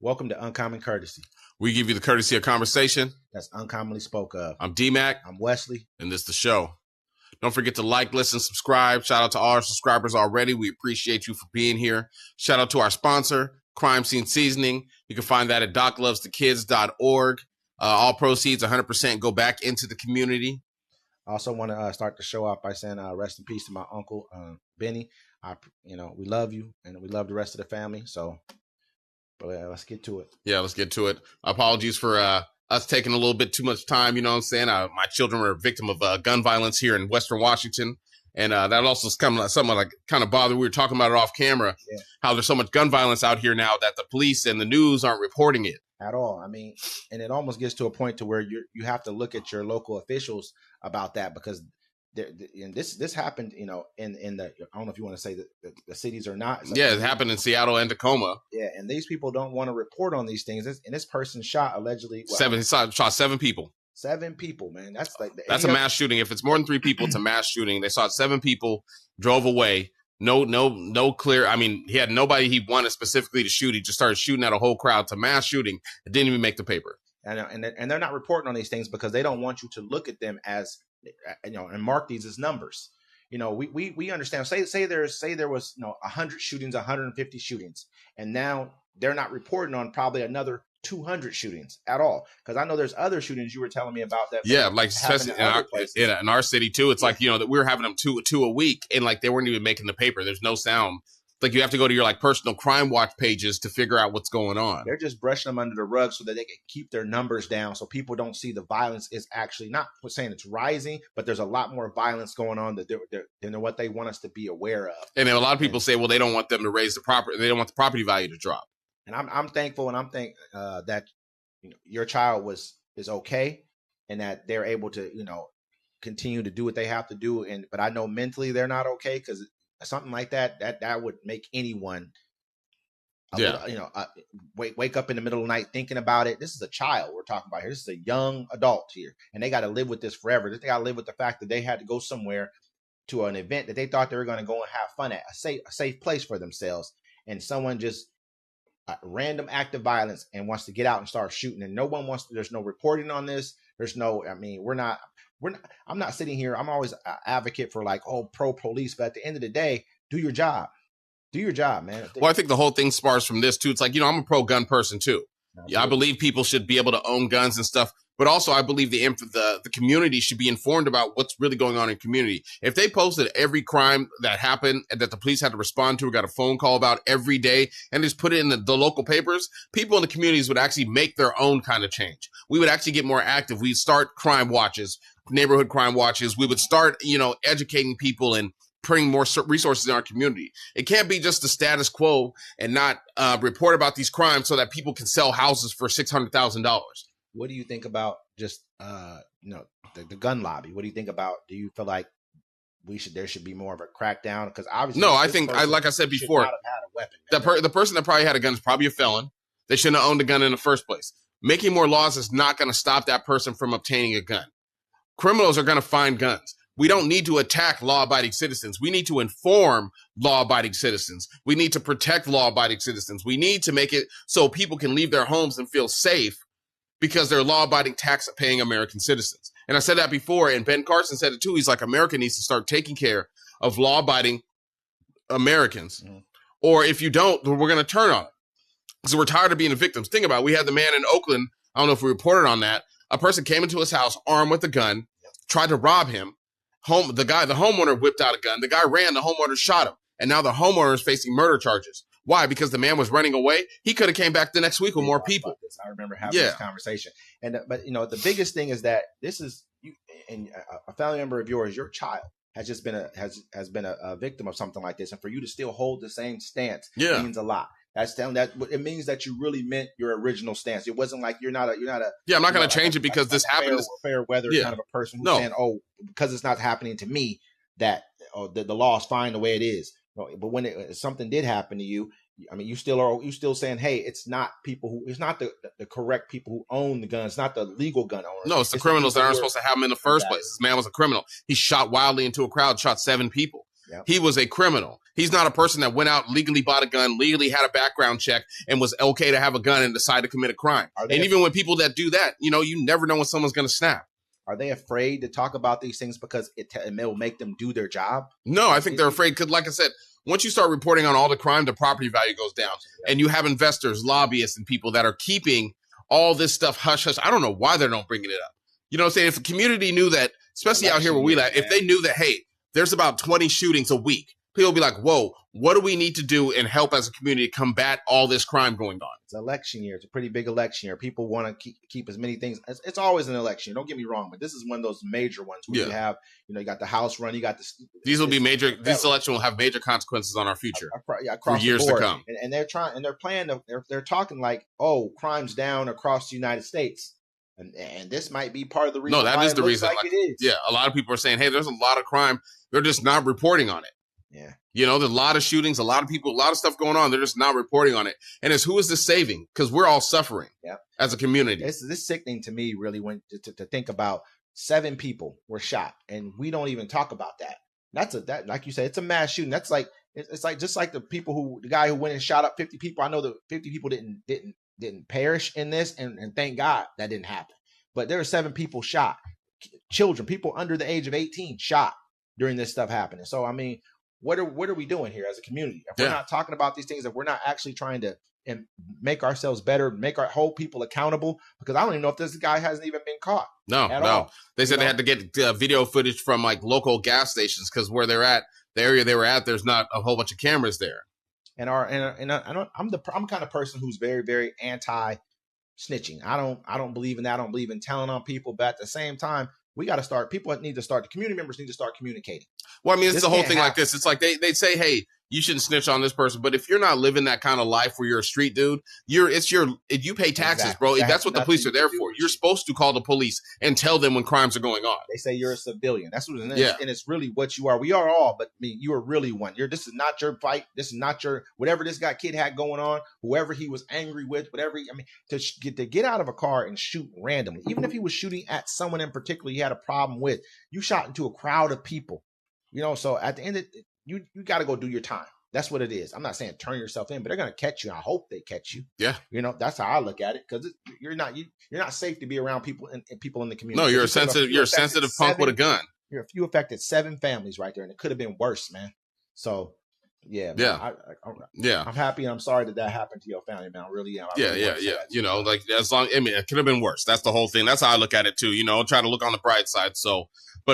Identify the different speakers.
Speaker 1: Welcome to Uncommon Courtesy.
Speaker 2: We give you the courtesy of conversation.
Speaker 1: That's uncommonly spoke of.
Speaker 2: I'm D-Mac.
Speaker 1: I'm Wesley.
Speaker 2: And this is the show. Don't forget to like, listen, subscribe. Shout out to all our subscribers already. We appreciate you for being here. Shout out to our sponsor, Crime Scene Seasoning. You can find that at doclovesthekids.org. All proceeds, 100%, go back into the community.
Speaker 1: I also want to start the show off by saying rest in peace to my uncle, Benny. We love you, and we love the rest of the family. So, let's get to it.
Speaker 2: Yeah, let's get to it. Apologies for us taking a little bit too much time. You know what I'm saying? My children were a victim of gun violence here in Western Washington. And that also is something like kind of bothered. We were talking about it off camera, how there's so much gun violence out here now that the police and the news aren't reporting it.
Speaker 1: At all. I mean, and it almost gets to a point to where you have to look at your local officials about that, because and this happened, in the, I don't know if you want to say that the cities or not.
Speaker 2: It happened in Seattle and Tacoma.
Speaker 1: Yeah, and these people don't want to report on these things. And this person shot allegedly
Speaker 2: shot 7 people.
Speaker 1: 7 people, man. That's
Speaker 2: a mass shooting. If it's more than 3 people, it's a mass shooting. They shot 7 people, drove away. No clear. I mean, he had nobody he wanted specifically to shoot. He just started shooting at a whole crowd. It's a mass shooting. It didn't even make the paper.
Speaker 1: And they're not reporting on these things because they don't want you to look at them as, and mark these as numbers. We understand. Say there was 100 shootings, 150 shootings, and now they're not reporting on probably another 200 shootings at all. Because I know there's other shootings you were telling me about that.
Speaker 2: Yeah, like especially in our city too. It's like, that we were having them two a week, and like they weren't even making the paper. There's no sound. Like you have to go to your personal crime watch pages to figure out what's going on.
Speaker 1: They're just brushing them under the rug so that they can keep their numbers down, so people don't see the violence is actually not saying it's rising, but there's a lot more violence going on than what they want us to be aware of.
Speaker 2: And a lot of people say, well, they don't want them to raise the property. They don't want the property value to drop.
Speaker 1: And I'm thankful, and I'm thankful that your child is okay, and that they're able to continue to do what they have to do. But I know mentally they're not okay, because something like that would make anyone, wake up in the middle of the night thinking about it. This is a child we're talking about here. This is a young adult here, and they got to live with this forever. They got to live with the fact that they had to go somewhere to an event that they thought they were going to go and have fun at, a safe place for themselves, and someone just random act of violence and wants to get out and start shooting, and no one wants to. There's no reporting on this. There's no. I mean, I'm not sitting here. I'm always an advocate for pro police, but at the end of the day, do your job. Do your job, man.
Speaker 2: Well, I think the whole thing spars from this too. It's like, I'm a pro gun person too. Absolutely. Yeah, I believe people should be able to own guns and stuff, but also I believe the community should be informed about what's really going on in community. If they posted every crime that happened and that the police had to respond to or got a phone call about every day and just put it in the local papers, people in the communities would actually make their own kind of change. We would actually get more active. We'd start crime watches, neighborhood crime watches. We would start, educating people and putting more resources in our community. It can't be just the status quo and not report about these crimes so that people can sell houses for $600,000.
Speaker 1: What do you think about just the gun lobby? What do you think about? Do you feel like there should be more of a crackdown? Because obviously,
Speaker 2: no, I think like I said before,
Speaker 1: not have had a weapon.
Speaker 2: The person that probably had a gun is probably a felon. They shouldn't have owned a gun in the first place. Making more laws is not going to stop that person from obtaining a gun. Criminals are going to find guns. We don't need to attack law-abiding citizens. We need to inform law-abiding citizens. We need to protect law-abiding citizens. We need to make it so people can leave their homes and feel safe because they're law-abiding, tax-paying American citizens. And I said that before, and Ben Carson said it too. He's like, America needs to start taking care of law-abiding Americans. Mm-hmm. Or if you don't, we're going to turn on it. So we're tired of being the victims. Think about it. We had the man in Oakland. I don't know if we reported on that. A person came into his house armed with a gun, tried to rob him. The homeowner whipped out a gun. The guy ran. The homeowner shot him. And now the homeowner is facing murder charges. Why? Because the man was running away. He could have came back the next week with more people.
Speaker 1: I remember having this conversation. But the biggest thing is that this is you and a family member of yours, your child has just been has been a victim of something like this, and for you to still hold the same stance means a lot. That's telling that it means that you really meant your original stance. It wasn't like you're not a.
Speaker 2: Yeah, I'm not going to change it because this happened.
Speaker 1: Fair weather kind of a person who's saying, "Oh, because it's not happening to me, that the law is fine the way it is." But when something did happen to you, I mean, you still saying, "Hey, it's not the correct people who own the guns, it's not the legal gun owners."
Speaker 2: No, it's the criminals that aren't supposed to have them in the first place. This man was a criminal. He shot wildly into a crowd, shot 7 people.
Speaker 1: Yep.
Speaker 2: He was a criminal. He's not a person that went out, legally bought a gun, legally had a background check, and was okay to have a gun and decide to commit a crime. And even when people that do that, you never know when someone's going to snap.
Speaker 1: Are they afraid to talk about these things because it will make them do their job?
Speaker 2: No, I think they're afraid because, like I said, once you start reporting on all the crime, the property value goes down. And you have investors, lobbyists, and people that are keeping all this stuff hush-hush. I don't know why they don't bring it up. You know what I'm saying? If the community knew that, especially out here where we live, if they knew that, hey, there's about 20 shootings a week, people will be like, whoa, what do we need to do and help as a community combat all this crime going on?
Speaker 1: It's election year. It's a pretty big election year. People want to keep as many things. It's always an election. Don't get me wrong, but this is one of those major ones where you have, you got the House run, you got
Speaker 2: these will be major. This election will have major consequences on our future
Speaker 1: for
Speaker 2: years to come.
Speaker 1: And they're trying, and they're playing. They're talking like, oh, crime's down across the United States. And this might be part of the reason.
Speaker 2: No, that is the reason.
Speaker 1: Like it is.
Speaker 2: Yeah, a lot of people are saying, hey, there's a lot of crime. They're just not reporting on it.
Speaker 1: Yeah.
Speaker 2: There's a lot of shootings, a lot of people, a lot of stuff going on. They're just not reporting on it. And it's who is this saving? Because we're all suffering as a community.
Speaker 1: This is sickening to me, really, when to think about 7 people were shot, and we don't even talk about that. That like you said, it's a mass shooting. That's like it's like just like the guy who went and shot up 50 people. I know the 50 people didn't perish in this, and thank God that didn't happen. But there are 7 people shot, children, people under the age of 18 shot during this stuff happening. So I mean, what are we doing here as a community? If we're not talking about these things, if we're not actually trying to make ourselves better, hold people accountable, because I don't even know if this guy hasn't even been caught.
Speaker 2: No. They said they had to get video footage from like local gas stations because where they're at, the area they were at, there's not a whole bunch of cameras there.
Speaker 1: I'm the kind of person who's very, very anti snitching. I don't believe in that. I don't believe in telling on people, but at the same time, we got to start. People need to start. The community members need to start communicating.
Speaker 2: Well, I mean, it's the whole thing like this. It's like they say, hey, you shouldn't snitch on this person. But if you're not living that kind of life where you're a street dude, you pay taxes, bro. That's what the police are there for. You're supposed to call the police and tell them when crimes are going on.
Speaker 1: They say you're a civilian. That's what it is. And it's really what you are. We are all, but I mean, you are really one. This is not your fight. This is not your, whatever this kid had going on, whoever he was angry with, whatever. To get out of a car and shoot randomly, even if he was shooting at someone in particular he had a problem with, you shot into a crowd of people. So at the end of it, you got to go do your time. That's what it is. I'm not saying turn yourself in, but they're going to catch you. I hope they catch you.
Speaker 2: Yeah.
Speaker 1: That's how I look at it, because you're not safe to be around people and people in the community.
Speaker 2: No, you're a sensitive punk with a gun.
Speaker 1: You affected 7 families right there, and it could have been worse, man. So yeah. I'm happy and I'm sorry that happened to your family, man. I really am. Like it could have been worse. That's the whole thing. That's how I look at it too. Try to look on the bright side. So, but